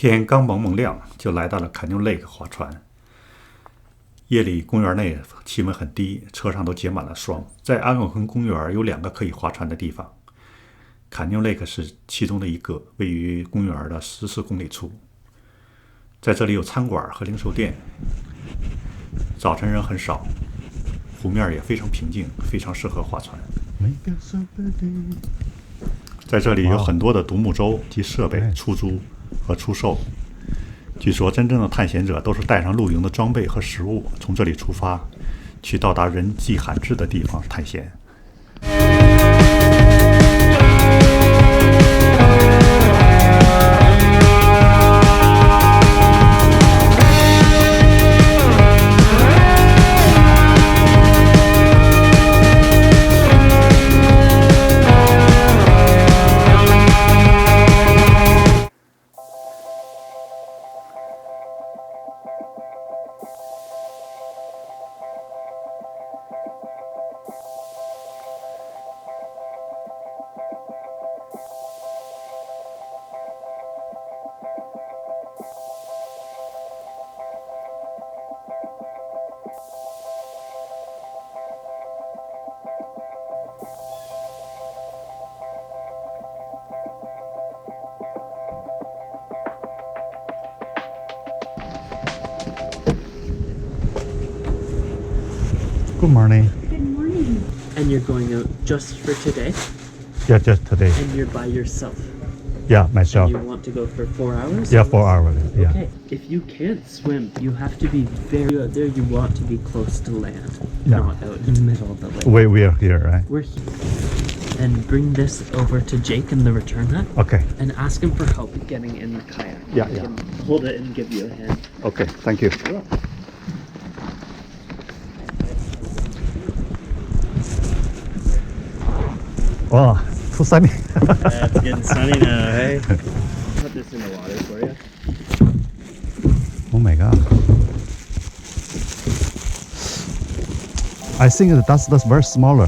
天刚蒙蒙亮，就来到了Canoe Lake划船。夜里公园内气温很低，车上都结满了霜。在阿岗昆公园有2个可以划船的地方，Canoe Lake是其中的一个，位于公园的14公里处。在这里有餐馆和零售店。早晨人很少，湖面也非常平静，非常适合划船。在这里有很多的独木舟及设备出租和出售。据说真正的探险者都是带上露营的装备和食物，从这里出发，去到达人迹罕至的地方探险。Good morning. Good morning. And you're going out just for today? Yeah, just today. And you're by yourself? Yeah, myself. And you want to go for 4 hours? Yeah, 4 hours. Yeah. Okay. If you can't swim, you have to be very out there. You want to be close to land, Yeah. not out in the middle of the lake. We are here, right? We're here. And bring this over to Jake in the return hut. Okay. And ask him for help getting in the kayak. Yeah, He yeah. can hold it and give you a hand. Okay, thank you. Wow, too sunny. Yeah, it's getting sunny now, hey? Put this in the water for you. Oh my god. I think that's very smaller.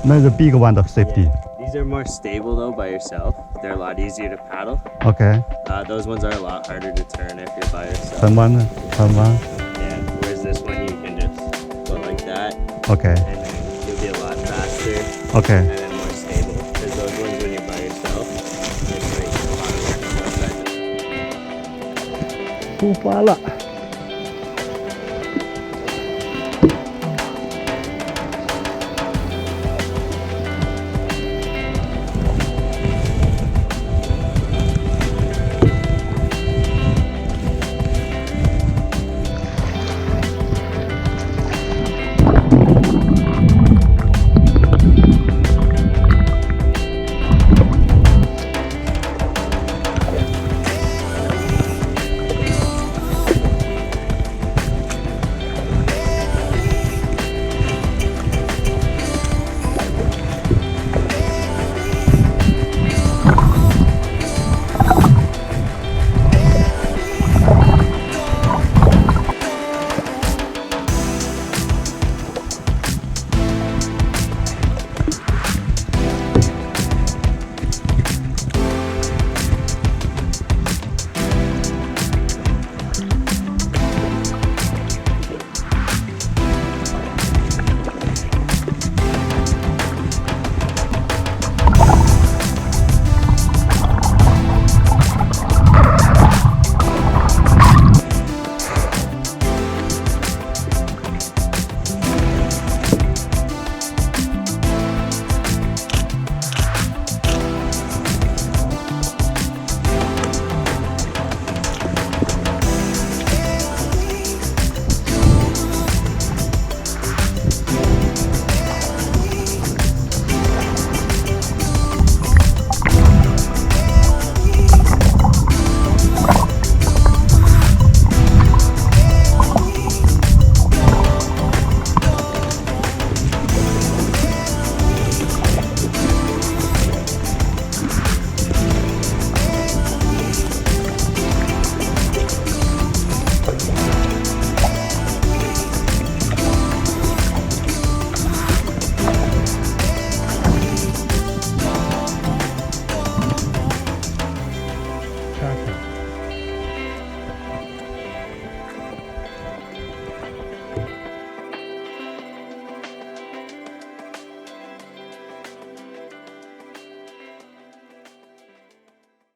Not the big one of safety. Yeah. These are more stable though by yourself. They're a lot easier to paddle. Okay. Those ones are a lot harder to turn if you're by yourself. Turn one. Yeah, whereas this one you can just go like that. Okay. And then you'll be a lot faster. Okay. And then more stable. Because those ones when you're by yourself, it's like a lot of 出发了。